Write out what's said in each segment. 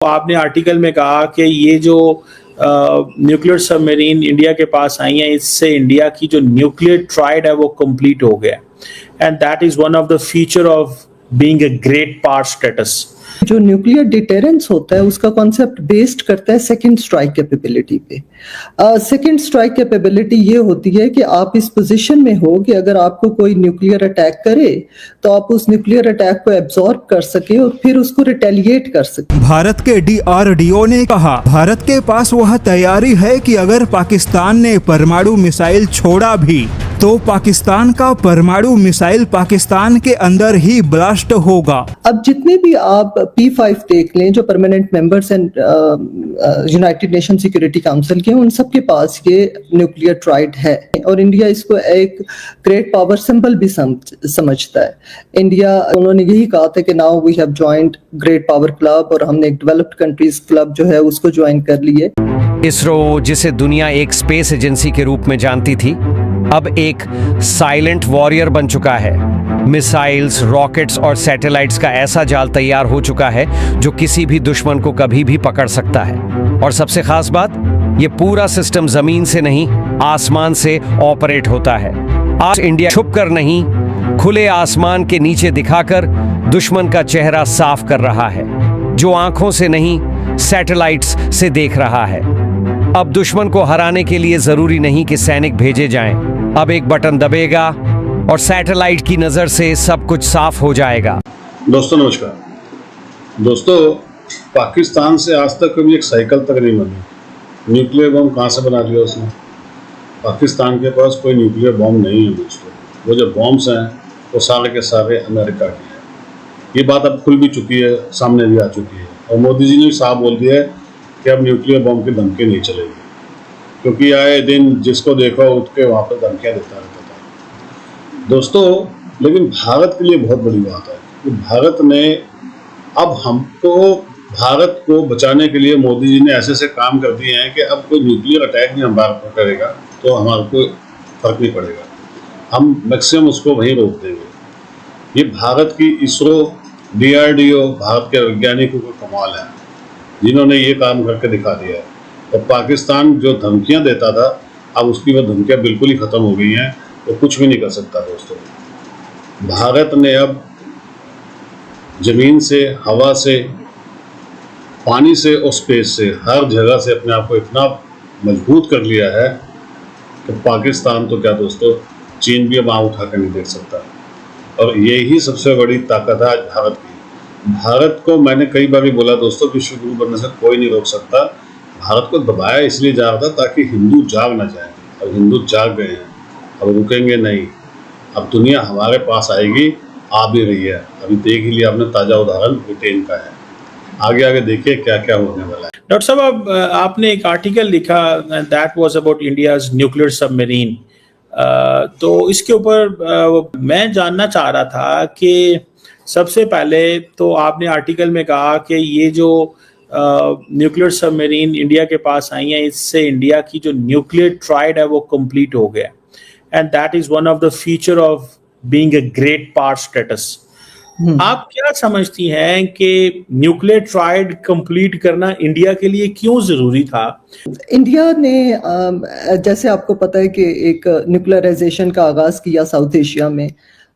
आपने आर्टिकल में कहा कि ये जो न्यूक्लियर सबमरीन इंडिया के पास आई है, इससे इंडिया की जो न्यूक्लियर ट्राइड है वो कंप्लीट हो गया, and that is one of the feature of being a great power status. जो न्यूक्लियर डिटेरेंस होता है उसका कॉन्सेप्ट बेस्ड करता है सेकंड स्ट्राइक कैपेबिलिटी पे। सेकंड स्ट्राइक कैपेबिलिटी ये होती है कि आप इस पोजीशन में हो कि अगर आपको कोई न्यूक्लियर अटैक करे तो आप उस न्यूक्लियर अटैक को एब्जॉर्ब कर सके और फिर उसको रिटेलिएट कर सके। भारत के DRDO ने कहा, भारत के पास वह तैयारी है कि अगर पाकिस्तान ने परमाणु मिसाइल छोड़ा भी तो पाकिस्तान का परमाणु मिसाइल पाकिस्तान के अंदर ही ब्लास्ट होगा। अब जितने भी आप P5 देख लें जो permanent members and United nation security council के, उन सब के पास ये न्यूक्लियर ट्राइड है और इंडिया इसको एक ग्रेट पावर सिंबल भी समझता है। इंडिया, उन्होंने यही कहा था कि now we have joined great power club, और हमने एक डेवलप्ड कंट्रीज क्लब जो है उसको ज्वाइन कर लिए। इसरो, जिसे दुनिया एक स्पेस एजेंसी के रूप में जानती थी, अब एक साइलेंट वॉरियर बन चुका है। मिसाइल्स, रॉकेट्स और सैटेलाइट्स का ऐसा जाल तैयार हो चुका है जो किसी भी दुश्मन को कभी भी पकड़ सकता है। और सबसे खास बात, ये पूरा सिस्टम जमीन से नहीं, आसमान से ऑपरेट होता है। आज इंडिया छुप कर नहीं, खुले आसमान के नीचे दिखाकर दुश्मन का चेहरा साफ कर रहा है, जो आंखों से नहीं सैटेलाइट्स से देख रहा है। अब दुश्मन को हराने के लिए जरूरी नहीं कि सैनिक भेजे जाएं। अब एक बटन दबेगा और सैटेलाइट की नजर से सब कुछ साफ हो जाएगा। दोस्तों नमस्कार। दोस्तों, पाकिस्तान से आज तक कभी एक साइकिल तक नहीं बनी। न्यूक्लियर बम कहाँ से बना दिया उसने? पाकिस्तान के पास कोई न्यूक्लियर बम नहीं है दोस्तों। वो जो बॉम्ब्स हैं वो सारे के सारे अमेरिका के हैं। ये बात अब खुल भी चुकी है, सामने भी आ चुकी है, और मोदी जी ने साफ बोल दिया है कि अब न्यूक्लियर बम की धमकी नहीं चलेगी, क्योंकि आए दिन जिसको देखो उठ के वहाँ पर धमकियाँ देता रहता था दोस्तों। लेकिन भारत के लिए बहुत बड़ी बात है कि भारत ने अब हमको, भारत को बचाने के लिए मोदी जी ने ऐसे ऐसे काम कर दिए हैं कि अब कोई न्यूक्लियर अटैक नहीं हमारे पर करेगा तो हमारे को फर्क नहीं पड़ेगा, हम मैक्सिमम उसको वहीं रोक देंगे। ये भारत की इसरो, DRDO, भारत के वैज्ञानिकों का कमाल है जिन्होंने ये काम करके दिखा दिया है। और पाकिस्तान जो धमकियां देता था, अब उसकी वो धमकियां बिल्कुल ही ख़त्म हो गई हैं, वो कुछ भी नहीं कर सकता दोस्तों। भारत ने अब ज़मीन से, हवा से, पानी से और स्पेस से, हर जगह से अपने आप को इतना मजबूत कर लिया है कि पाकिस्तान तो क्या दोस्तों, चीन भी अब आँख उठा कर नहीं देख सकता। और यही सबसे बड़ी ताकत है आज भारत की। भारत को मैंने कई बार भी बोला दोस्तों, विश्व गुरु बनने से कोई नहीं रोक सकता। भारत को दबाया इसलिए जा रहा था ताकि हिंदू जाग ना जाए, और हिंदू जाग गए हैं, अब रुकेंगे नहीं। अब दुनिया हमारे पास आएगी, आ भी रही है। अभी देख ही लिया आपने, ताज़ा उदाहरण ब्रिटेन का है। आगे आगे देखिए क्या क्या होने वाला है। डॉक्टर साहब, अब आपने एक आर्टिकल लिखा, that was about India's nuclear submarine. तो इसके ऊपर मैं जानना चाह रहा था कि सबसे पहले तो आपने आर्टिकल में कहा कि ये जो न्यूक्लियर सबमरीन इंडिया के पास आई है, इससे इंडिया की जो न्यूक्लियर ट्राइड है वो कंप्लीट हो गया, and that is one of the feature of being a great power status. आप क्या समझती हैं कि न्यूक्लियर ट्राइड कंप्लीट करना इंडिया के लिए क्यों जरूरी था? इंडिया ने जैसे आपको पता है कि एक न्यूक्लियराइजेशन का आगाज किया साउथ एशिया में।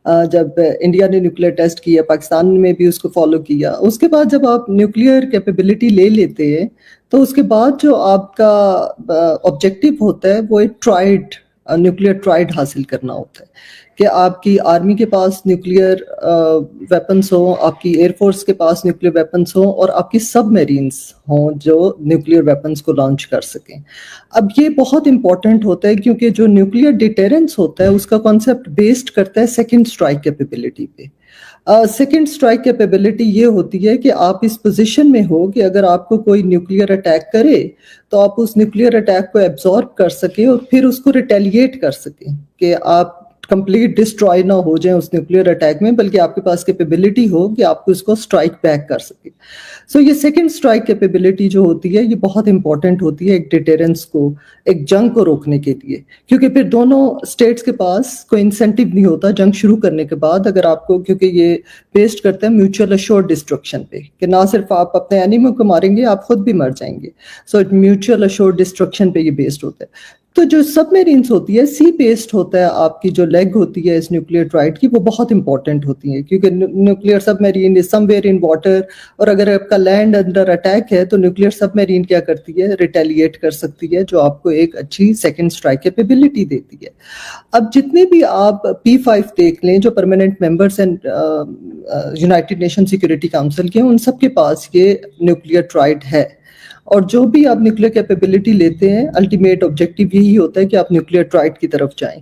जब इंडिया ने न्यूक्लियर टेस्ट किया, पाकिस्तान में भी उसको फॉलो किया। उसके बाद जब आप न्यूक्लियर कैपेबिलिटी ले लेते हैं तो उसके बाद जो आपका ऑब्जेक्टिव होता है वो एक ट्राइड, न्यूक्लियर ट्राइड हासिल करना होता है कि आपकी आर्मी के पास न्यूक्लियर वेपन्स हो, आपकी एयरफोर्स के पास न्यूक्लियर वेपन्स हो, और आपकी सबमरीन्स हों जो न्यूक्लियर वेपन्स को लॉन्च कर सकें। अब ये बहुत इंपॉर्टेंट होता है क्योंकि जो न्यूक्लियर डिटेरेंस होता है उसका कॉन्सेप्ट बेस्ड करता है सेकंड स्ट्राइक कैपेबिलिटी पे। सेकंड स्ट्राइक कैपेबिलिटी ये होती है कि आप इस पोजीशन में हो कि अगर आपको कोई न्यूक्लियर अटैक करे तो आप उस न्यूक्लियर अटैक को एब्जॉर्ब कर सके और फिर उसको रिटेलिएट कर सकें, कि आप कंप्लीट डिस्ट्रॉय ना हो जाए उस न्यूक्लियर अटैक में, बल्कि आपके पास कैपेबिलिटी हो कि आप उसको स्ट्राइक बैक कर सके। सो ये सेकंड स्ट्राइक कैपेबिलिटी जो होती है ये बहुत इंपॉर्टेंट होती है एक डिटेरेंस को, एक जंग को रोकने के लिए, क्योंकि फिर दोनों स्टेट्स के पास कोई इंसेंटिव नहीं होता जंग शुरू करने के बाद, अगर आपको, क्योंकि ये बेस्ड करते हैं म्यूचुअल अश्योर्ड डिस्ट्रक्शन पे, कि ना सिर्फ आप अपने एनिमी को मारेंगे, आप खुद भी मर जाएंगे। सो म्यूचुअल अश्योर्ड डिस्ट्रक्शन पे ये बेस्ड होता है। तो जो सबमेरीन्स होती है सी बेस्ड होता है, आपकी जो लेग होती है इस न्यूक्लियर ट्राइड की वो बहुत इंपॉर्टेंट होती है, क्योंकि nuclear submarine is somewhere in water, और अगर आपका लैंड अंडर अटैक है तो न्यूक्लियर सबमेरीन क्या करती है, रिटेलिएट कर सकती है, जो आपको एक अच्छी सेकंड स्ट्राइक कैपेबिलिटी देती है। अब जितने भी आप P5 देख लें जो परमानेंट मेंबर्स हैं यूनाइटेड नेशन सिक्योरिटी काउंसिल के, उन सबके पास ये न्यूक्लियर ट्राइड है, और जो भी आप न्यूक्लियर कैपेबिलिटी लेते हैं अल्टीमेट ऑब्जेक्टिव यही होता है कि आप न्यूक्लियर ट्राइड की तरफ जाएं,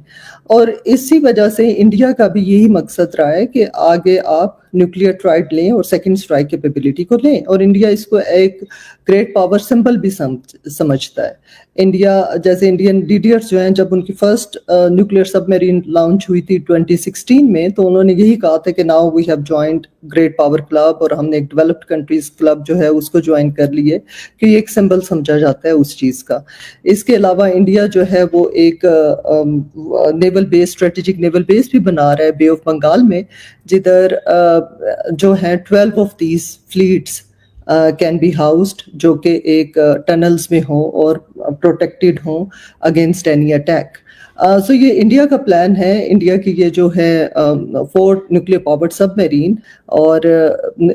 और इसी वजह से इंडिया का भी यही मकसद रहा है कि आगे आप न्यूक्लियर ट्राइड लें और सेकंड स्ट्राइक कैपेबिलिटी को लें, और इंडिया इसको एक ग्रेट पावर सिंबल भी समझता है। इंडिया, जैसे इंडियन लीडर्स जो हैं, जब उनकी फर्स्ट न्यूक्लियर सबमरीन लॉन्च हुई थी 2016 में, तो उन्होंने यही कहा था कि now we have joined great power club, और हमने एक डेवलप्ड कंट्रीज क्लब जो है उसको ज्वाइन कर लिए, कि एक सिंबल समझा जाता है उस चीज का। इसके अलावा इंडिया जो है वो एक naval base, strategic naval base भी बना रहा है बे ऑफ बंगाल में, जिधर जो है 12 of these fleets can be housed, जो कि एक टनल्स में हो और प्रोटेक्टेड हो अगेंस्ट एनी अटैक। सो ये इंडिया का प्लान है, इंडिया की ये जो है 4 न्यूक्लियर पावर्ड सबमरीन, और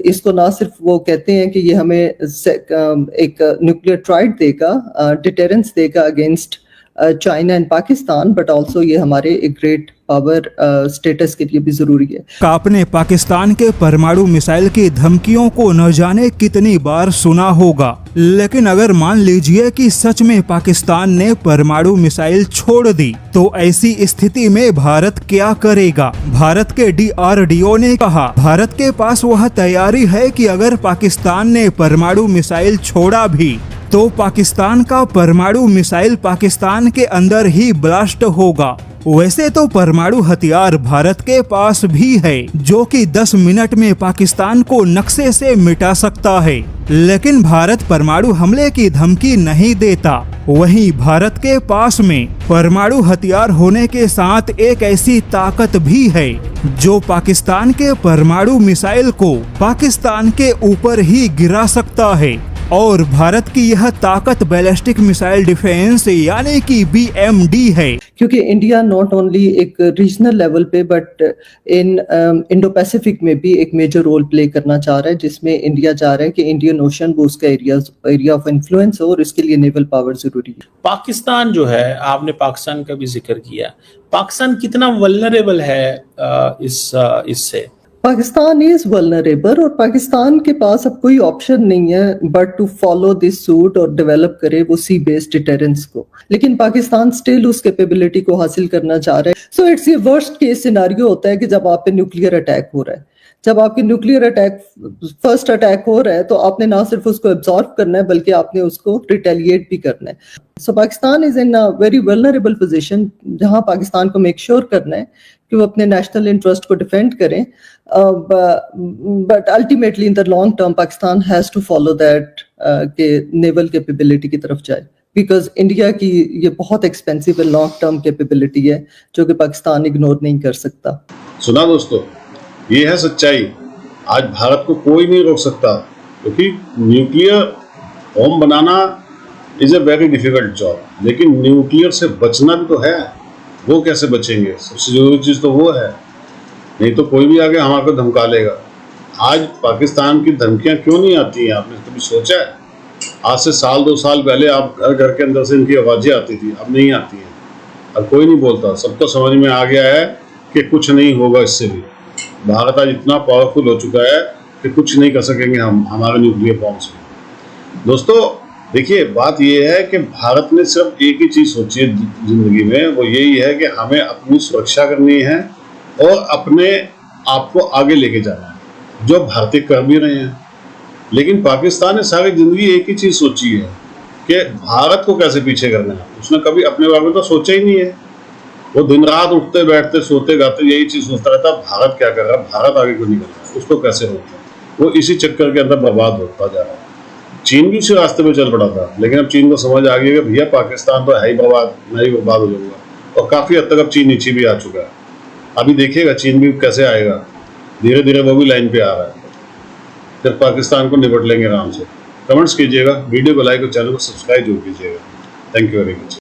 इसको ना सिर्फ वो कहते हैं कि ये हमें एक न्यूक्लियर ट्राइड देगा, डिटेरेंस देगा against China and Pakistan, but also ये हमारे एक ग्रेट पावर स्टेटस के लिए भी जरूरी है। आपने पाकिस्तान के परमाणु मिसाइल की धमकियों को न जाने कितनी बार सुना होगा, लेकिन अगर मान लीजिए कि सच में पाकिस्तान ने परमाणु मिसाइल छोड़ दी, तो ऐसी स्थिति में भारत क्या करेगा? भारत के DRDO ने कहा, भारत के पास वह तैयारी है कि अगर पाकिस्तान ने परमाणु मिसाइल छोड़ा भी तो पाकिस्तान का परमाणु मिसाइल पाकिस्तान के अंदर ही ब्लास्ट होगा। वैसे तो परमाणु हथियार भारत के पास भी है, जो कि 10 मिनट में पाकिस्तान को नक्शे से मिटा सकता है, लेकिन भारत परमाणु हमले की धमकी नहीं देता। वहीं भारत के पास में परमाणु हथियार होने के साथ एक ऐसी ताकत भी है जो पाकिस्तान के परमाणु मिसाइल को पाकिस्तान के ऊपर ही गिरा सकता है, और भारत की यह ताकत बैलिस्टिक मिसाइल डिफेंस यानी कि BMD है। क्योंकि इंडिया नॉट ओनली एक रीजनल लेवल पे बट इन इंडो पैसिफिक में भी एक मेजर रोल प्ले करना चाह रहा है, जिसमें इंडिया चाह रहा है कि इंडियन ओशन वो उसका एरिया ऑफ इन्फ्लुएंस हो, और इसके लिए नेवल पावर जरूरी है। पाकिस्तान जो है, आपने पाकिस्तान का भी जिक्र किया, पाकिस्तान कितना वल्नरेबल है इससे? पाकिस्तान इज वल्नरेबल, और पाकिस्तान के पास अब कोई ऑप्शन नहीं है but to follow this suit और डेवलप करे वो सी बेस्ड डिटेरेंस को, लेकिन पाकिस्तान स्टिल उस कैपेबिलिटी को हासिल करना चाह रहा है। सो इट्स ये वर्स्ट केस सिनेरियो होता है कि जब आप पे न्यूक्लियर अटैक हो रहा है, जब आपके न्यूक्लियर अटैक फर्स्ट अटैक हो रहा है, तो आपने ना सिर्फ उसको एब्जॉर्ब करना है बल्कि आपने उसको रिटेलिएट भी करना है। So Pakistan is in a very vulnerable position, जहां पाकिस्तान को मेक श्योर करना है कि वो अपने नेशनल इंटरेस्ट को डिफेंड करें, but ultimately in the long term Pakistan has to follow that के नेवल कैपेबिलिटी की तरफ जाए, बिकॉज इंडिया की ये बहुत एक्सपेंसिव लॉन्ग टर्म कैपेबिलिटी है जो कि पाकिस्तान इग्नोर नहीं कर सकता। सुना दोस्तों, ये है सच्चाई। आज भारत को कोई नहीं रोक सकता, क्योंकि nuclear bomb banana is a very difficult job, लेकिन न्यूक्लियर से बचना भी तो है। वो कैसे बचेंगे? सबसे जरूरी चीज़ तो वो है, नहीं तो कोई भी आगे हमारे को धमका लेगा। आज पाकिस्तान की धमकियां क्यों नहीं आती हैं? आपने कभी सोचा है? आज से 1-2 साल पहले आप घर के अंदर से इनकी आवाज़ें आती थी, अब नहीं आती हैं, अब कोई नहीं बोलता। सबको समझ में आ गया है कि कुछ नहीं होगा इससे भी। भारत आज इतना पावरफुल हो चुका है कि कुछ नहीं कर सकेंगे हम हमारे न्यूक्लियर बॉम्ब से। दोस्तों देखिए, बात यह है कि भारत ने सिर्फ एक ही चीज़ सोची है जिंदगी में, वो यही है कि हमें अपनी सुरक्षा करनी है और अपने आप को आगे लेके जाना है, जो भारतीय कर भी रहे हैं। लेकिन पाकिस्तान ने सारी जिंदगी एक ही चीज़ सोची है कि भारत को कैसे पीछे करना है। उसने कभी अपने बारे में तो सोचा ही नहीं है। वो दिन रात उठते बैठते सोते गाते यही चीज सोचता रहता, भारत क्या कर रहा है, भारत आगे क्यों नहीं कर रहा है, उसको कैसे रोकना है। वो इसी चक्कर के अंदर बर्बाद होता जा रहा है। चीन भी उसी रास्ते पे चल पड़ा था, लेकिन अब चीन को समझ आ गई कि भैया पाकिस्तान तो है ही बर्बाद, मैं ही बर्बाद हो जाऊंगा। और काफी हद तक अब चीन नीचे भी आ चुका है। अभी देखिएगा चीन भी कैसे आएगा, धीरे धीरे वो भी लाइन पे आ रहा है। फिर पाकिस्तान को निपट लेंगे आराम से। कमेंट्स कीजिएगा, वीडियो को लाइक और चैनल को सब्सक्राइब जरूर कीजिएगा। Thank you very much.